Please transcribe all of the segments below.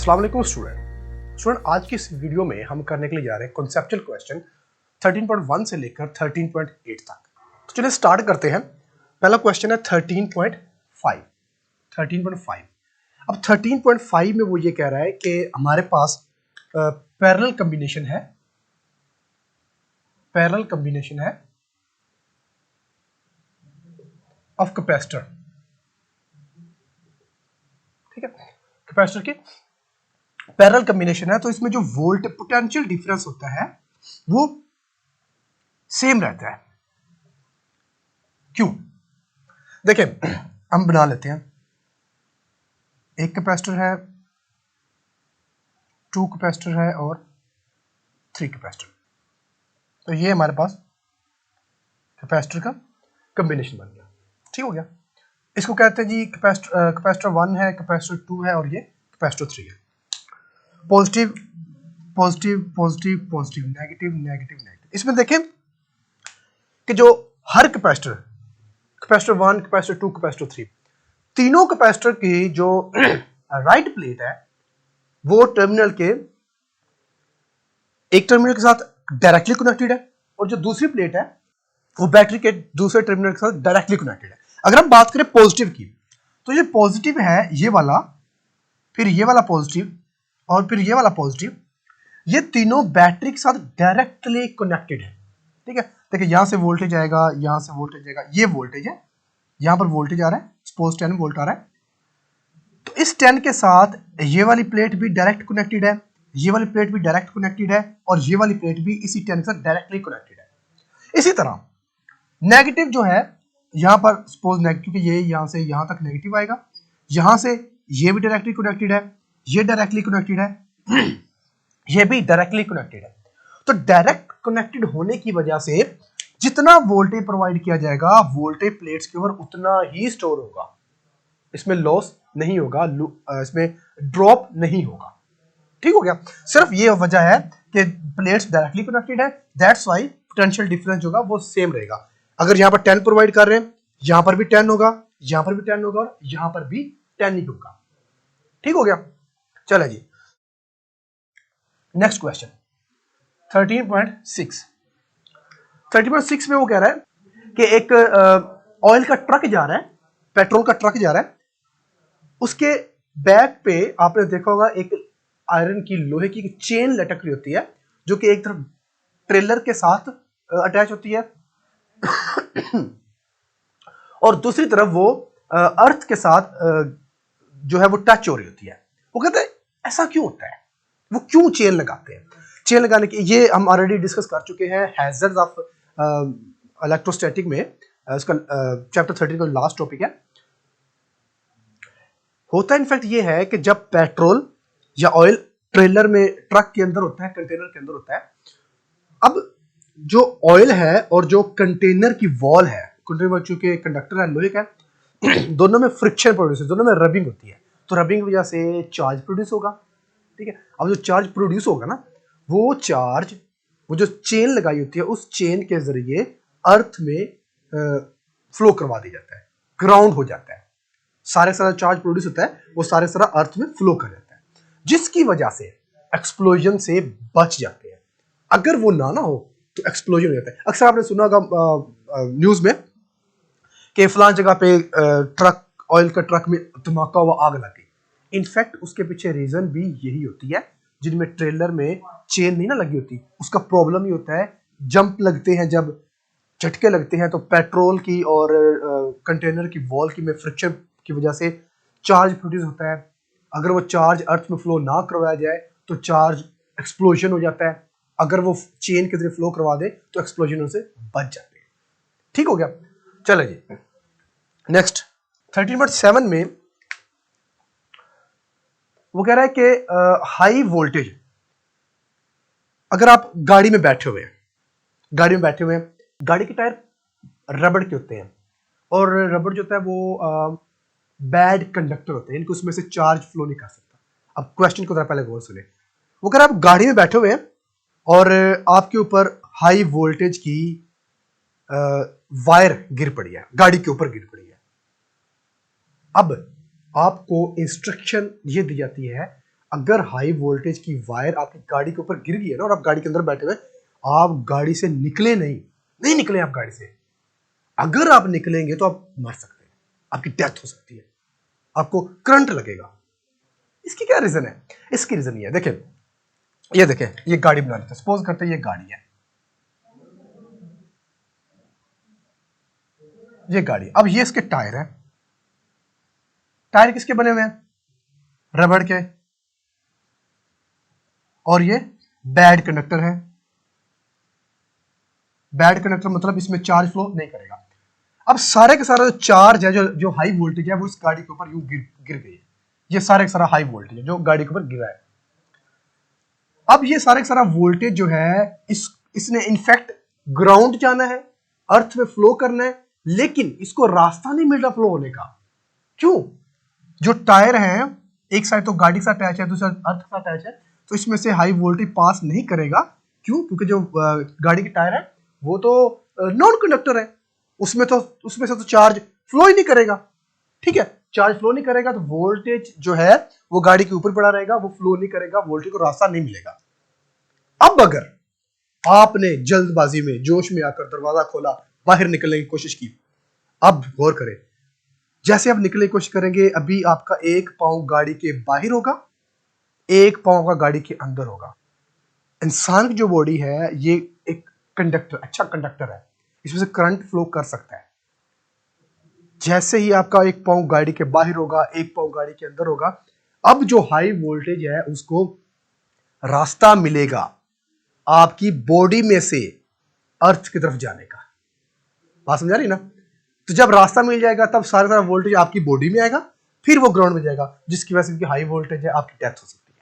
अस्सलाम वालेकुम स्टूडेंट। आज की इस वीडियो में हम करने के लिए जा रहे हैं कॉन्सेप्चुअल क्वेश्चन 13.1 से लेकर 13.8 तक। तो चलिए स्टार्ट करते हैं। पहला क्वेश्चन है 13.5। अब 13.5 में वो ये कह रहा है कि हमारे पास पैरेलल कॉम्बिनेशन है ऑफ कैपेसिटर। ठीक है, कैपेसिटर के पैरेलल कॉम्बिनेशन है, तो इसमें जो वोल्ट पोटेंशियल डिफरेंस होता है वो सेम रहता है। क्यों? देखिए हम बना लेते हैं, एक कैपेसिटर है, 2 कैपेसिटर है और 3 कैपेसिटर। तो ये हमारे पास कैपेसिटर का कॉम्बिनेशन बन गया। ठीक हो गया। इसको कहते हैं जी कैपेसिटर 1 है, कैपेसिटर 2 है और ये कैपेसिटर 3 है। Positive positive positive positive, negative negative negative. इसमें देखें कि जो हर कैपेसिटर 1, कैपेसिटर 2, कैपेसिटर 3, तीनों कैपेसिटर की जो राइट प्लेट है वो टर्मिनल के एक टर्मिनल के साथ डायरेक्टली कनेक्टेड है और जो दूसरी प्लेट है वो बैटरी के दूसरे टर्मिनल के साथ डायरेक्टली कनेक्टेड है। अगर हम बात करें पॉजिटिव की, तो ये पॉजिटिव है ये वाला, फिर ये वाला पॉजिटिव और फिर ये वाला पॉजिटिव, ये तीनों बैटरी के साथ डायरेक्टली कनेक्टेड है। ठीक है, देखिए यहां से वोल्टेज आएगा, यहां से वोल्टेज आएगा, ये वोल्टेज है, यहां पर वोल्टेज आ रहा है, सपोज 10 वोल्ट आ रहा है। तो इस 10 के साथ ये वाली प्लेट भी डायरेक्ट कनेक्टेड है, ये वाली प्लेट भी डायरेक्ट कनेक्टेड है और ये वाली प्लेट भी इसी 10 के साथ डायरेक्टली कनेक्टेड है। इसी तरह नेगेटिव जो है यहां पर सपोज नेगेटिव, क्योंकि ये यहां से यहां तक नेगेटिव आएगा, यहां से ये भी डायरेक्टली कनेक्टेड है, ये डायरेक्टली कनेक्टेड है, ये भी डायरेक्टली कनेक्टेड है। तो डायरेक्ट कनेक्टेड होने की वजह से जितना वोल्टेज प्रोवाइड किया जाएगा वोल्टेज प्लेट्स के ऊपर उतना ही स्टोर होगा, इसमें लॉस नहीं होगा, इसमें ड्रॉप नहीं होगा। ठीक हो गया। सिर्फ ये वजह है कि प्लेट्स डायरेक्टली कनेक्टेड है, दैट्स व्हाई पोटेंशियल डिफरेंस होगा वो सेम रहेगा। अगर यहां पर 10 प्रोवाइड कर रहे हैं, यहां पर भी 10 होगा, यहां पर भी 10 होगा और यहां पर भी 10 ही होगा। ठीक हो गया। चले जी नेक्स्ट क्वेश्चन 13.6। 13.6 में वो कह रहा है कि एक ऑयल का ट्रक जा रहा है, पेट्रोल का ट्रक जा रहा है, उसके बैक पे आपने देखा होगा एक आयरन की, लोहे की चेन लटक रही होती है जो कि एक तरफ ट्रेलर के साथ अटैच होती है और दूसरी तरफ वो अर्थ के साथ जो है वो टच हो रही होती है। वो कहते हैं ऐसा क्यों होता है, वो क्यों चेन लगाते हैं? चेन लगाने की ये हम ऑलरेडी डिस्कस कर चुके हैं, हैजर्ड्स ऑफ इलेक्ट्रोस्टैटिक में, इसका चैप्टर 13 का लास्ट टॉपिक है। होता इनफैक्ट ये है कि जब पेट्रोल या ऑयल ट्रेलर में, ट्रक के अंदर होता है, कंटेनर के अंदर होता है, अब जो ऑयल है और जो कंटेनर की वॉल है, कंटेनर चूंकि कंडक्टर है लोहे का, दोनों में फ्रिक्शन प्रोड्यूस, दोनों में रबिंग होती है, तो रबिंग की वजह से चार्ज प्रोड्यूस होगा। ठीक है, अब जो चार्ज प्रोड्यूस होगा ना, वो चार्ज, वो जो चेन लगाई होती है उस चेन के जरिए अर्थ में फ्लो करवा दिया जाता है, ग्राउंड हो जाता है, सारे सारा चार्ज प्रोड्यूस होता है वो सारे सारा अर्थ में फ्लो कर जाता है, जिसकी वजह से एक्सप्लोजन से बच जाते हैं। अगर वो ना हो तो एक्सप्लोजन हो जाता है। अक्सर आपने सुना होगा न्यूज में कि फलां जगह पे ट्रक, ऑयल का ट्रक में धमाका हुआ, आग लग गई। इनफैक्ट उसके पीछे रीजन भी यही होती है, जिनमें ट्रेलर में चेन नहीं ना लगी होती, उसका प्रॉब्लम ही होता है, जंप लगते हैं, जब झटके लगते हैं तो पेट्रोल की और कंटेनर की वॉल की में फ्रिक्शन की वजह से चार्ज प्रोड्यूस होता है। अगर वो चार्ज अर्थ में फ्लो ना करवाया जाए तो चार्ज एक्सप्लोजन हो जाता है, अगर वो चेन के जरिए फ्लो करवा दे तो एक्सप्लोजन से बच जाते हैं। ठीक हो गया। चलो जी नेक्स्ट 13.7 में वो कह रहा है कि हाई वोल्टेज, अगर आप गाड़ी में बैठे हुए हैं, गाड़ी के टायर रबड़ के होते हैं और रबड़ जो होता है वो बैड कंडक्टर होते हैं, इनको उसमें से चार्ज फ्लो नहीं कर सकता। अब क्वेश्चन को पहले गौर सुने। वो कह रहा है आप गाड़ी में बैठे हुए हैं और आपके ऊपर हाई वोल्टेज की वायर गिर पड़ी है, गाड़ी के ऊपर गिर पड़ी है। अब आपको इंस्ट्रक्शन ये दी जाती है, अगर हाई वोल्टेज की वायर आपकी गाड़ी के ऊपर गिर गई है ना और आप गाड़ी के अंदर बैठे हुए, आप गाड़ी से निकले नहीं निकले आप गाड़ी से। अगर आप निकलेंगे तो आप मर सकते हैं, आपकी डेथ हो सकती है, आपको करंट लगेगा। इसकी क्या रीजन है? इसकी रीजन ये है, देखें, ये देखें, ये गाड़ी बना लेते हैं, सपोज करते हैं ये गाड़ी है, ये गाड़ी, अब ये इसके टायर है। टायर किसके बने हुए हैं? रबड़ के। और ये बैड कंडक्टर है। बैड कंडक्टर मतलब इसमें चार्ज फ्लो नहीं करेगा। अब सारे के सारा जो चार्ज है, जो हाई वोल्टेज है, वो इस गाड़ी के ऊपर यूं गिर गई है। ये सारे का सारा हाई वोल्टेज है जो गाड़ी के ऊपर गिरा है। अब ये सारे का सारा वोल्टेज जो है, इसने इनफैक्ट ग्राउंड जाना है, अर्थ में फ्लो करना है, लेकिन इसको रास्ता नहीं मिल रहा फ्लो होने का। क्यों? जो टायर है, एक साइड तो गाड़ी के साथ अटैच है, दूसरा अर्थ के साथ अटैच है, तो इसमें से हाई वोल्टेज पास नहीं करेगा। क्यों? क्योंकि जो गाड़ी की टायर है वो तो नॉन कंडक्टर है, उसमें से तो चार्ज फ्लो ही नहीं करेगा। ठीक है, चार्ज फ्लो नहीं करेगा तो वोल्टेज जो है वो गाड़ी के ऊपर पड़ा रहेगा, वो फ्लो नहीं करेगा, वोल्टेज को रास्ता नहीं मिलेगा। अब अगर आपने जल्दबाजी में, जोश में आकर दरवाजा खोला, बाहर निकलने की कोशिश की, अब गौर करें, जैसे आप निकलने की कोशिश करेंगे, अभी आपका एक पांव गाड़ी के बाहर होगा, एक पांव का गाड़ी के अंदर होगा। इंसान की जो बॉडी है ये एक कंडक्टर, अच्छा कंडक्टर है, इसमें से करंट फ्लो कर सकता है। जैसे ही आपका एक पांव गाड़ी के बाहर होगा, एक पांव गाड़ी के अंदर होगा, अब जो हाई वोल्टेज है उसको रास्ता मिलेगा आपकी बॉडी में से अर्थ की तरफ जाने का। बात समझा रही ना? तो जब रास्ता मिल जाएगा तब सारा सारा वोल्टेज आपकी बॉडी में आएगा, फिर वो ग्राउंड में जाएगा, जिसकी वजह से इनकी हाई वोल्टेज है, आपकी डेथ हो सकती है।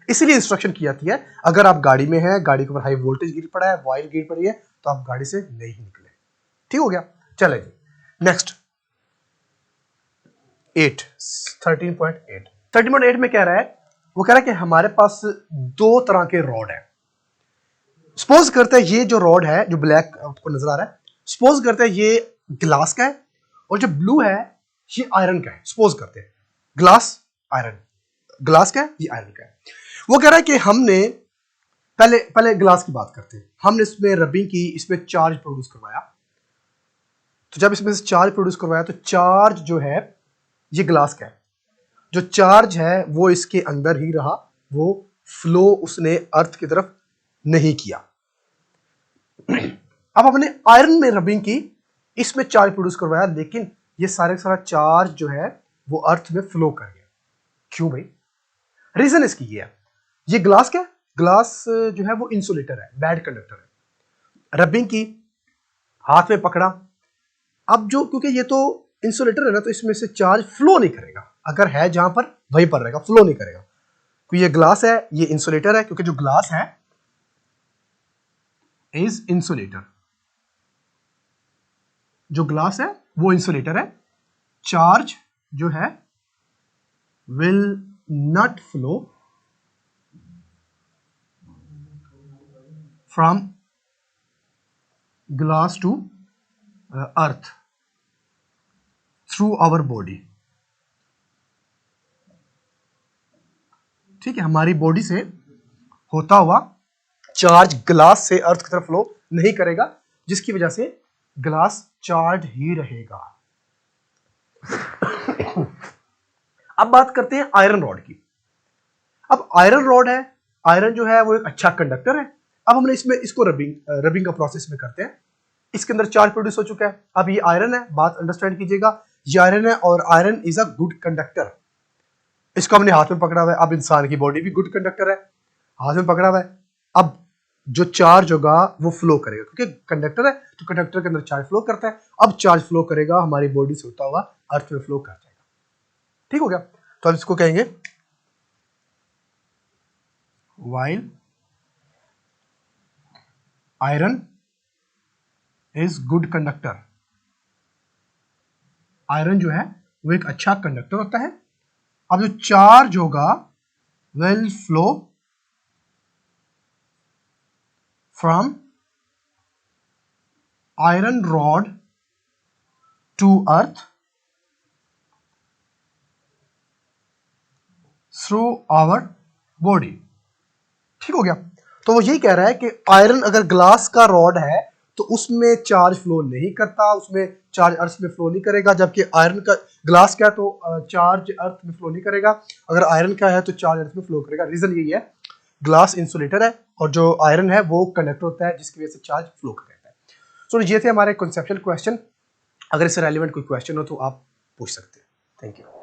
इसलिए इंस्ट्रक्शन की जाती है, अगर आप गाड़ी में हैं, गाड़ी के ऊपर हाई वोल्टेज गिर पड़ा है, वायर गिर पड़ी है, तो आप गाड़ी से नहीं निकले। ठीक हो गया? चले जी नेक्स्ट 8 13.8 13.8 में कह रहा है, वो कह रहा है कि हमारे पास दो तरह के रॉड है। सपोज करते हैं ये जो रॉड है, जो ब्लैक आपको नजर आ रहा है, सपोज करते हैं ये ग्लास का है, और जो ब्लू है ये आयरन का है। सपोज करते हैं ग्लास आयरन, ग्लास का है, ये आयरन का है। वो कह रहा है कि हमने पहले पहले ग्लास की बात करते हैं। हमने इसमें रबिंग की, इसमें चार्ज प्रोड्यूस करवाया। तो जब इसमें से चार्ज प्रोड्यूस करवाया तो चार्ज जो है ये ग्लास का है, जो चार्ज है वो इसके अंदर ही रहा, वो फ्लो उसने अर्थ की तरफ नहीं किया। अब हमने आयरन में रबिंग की, इसमें चार्ज प्रोड्यूस करवाया, लेकिन ये सारे का सारा चार्ज जो है वो अर्थ में फ्लो कर गया। क्यों भाई? रीजन इसकी ये है, ये ग्लास क्या है? ग्लास जो है वो इंसुलेटर है, बैड कंडक्टर है। रबिंग की, हाथ में पकड़ा, अब जो, क्योंकि ये तो इंसुलेटर है ना, तो इसमें से चार्ज फ्लो नहीं करेगा, अगर है जहां पर वहीं पर रहेगा, फ्लो नहीं करेगा। क्योंकि ये ग्लास है, ये इंसुलेटर है, क्योंकि जो ग्लास है इज इंसुलेटर, जो ग्लास है वो इंसुलेटर है। चार्ज जो है will not flow from glass to earth through our body. ठीक है, हमारी बॉडी से होता हुआ चार्ज ग्लास से अर्थ की तरफ फ्लो नहीं करेगा, जिसकी वजह से ग्लास चार्ज ही रहेगा। अब बात करते हैं आयरन रॉड की। अब आयरन रॉड है, आयरन जो है वो एक अच्छा कंडक्टर है। अब हमने इसको रबिंग का प्रोसेस में करते हैं, इसके अंदर चार्ज प्रोड्यूस हो चुका है। अब ये आयरन है, बात अंडरस्टैंड कीजिएगा, ये आयरन है और iron is a good conductor. इसको हमने हाथ में पकड़ा हुआ है, अब इंसान की बॉडी भी गुड कंडक्टर है, हाथ में पकड़ा हुआ है। अब जो चार्ज होगा वो फ्लो करेगा, क्योंकि कंडक्टर है तो कंडक्टर के अंदर चार्ज फ्लो करता है। अब चार्ज फ्लो करेगा, हमारी बॉडी से होता हुआ अर्थ में फ्लो कर जाएगा। ठीक हो गया? तो अब इसको कहेंगे while iron is good conductor, iron जो है वो एक अच्छा कंडक्टर होता है। अब जो चार्ज होगा will flow from iron rod to earth through our body. ठीक हो गया। तो वो यही कह रहा है कि आयरन अगर ग्लास का रॉड है तो उसमें चार्ज फ्लो नहीं करता, उसमें चार्ज अर्थ में फ्लो नहीं करेगा, जबकि आयरन का ग्लास का है तो चार्ज अर्थ में फ्लो नहीं करेगा, अगर आयरन का है तो चार्ज अर्थ में फ्लो करेगा। रीजन यही है, ग्लास इंसुलेटर है और जो आयरन है वो कंडक्टर होता है जिसकी वजह से चार्ज फ्लो करता है। सो ये थे हमारे कॉन्सेप्चुअल क्वेश्चन। अगर इससे रेलिवेंट कोई क्वेश्चन हो तो आप पूछ सकते हैं। Thank you.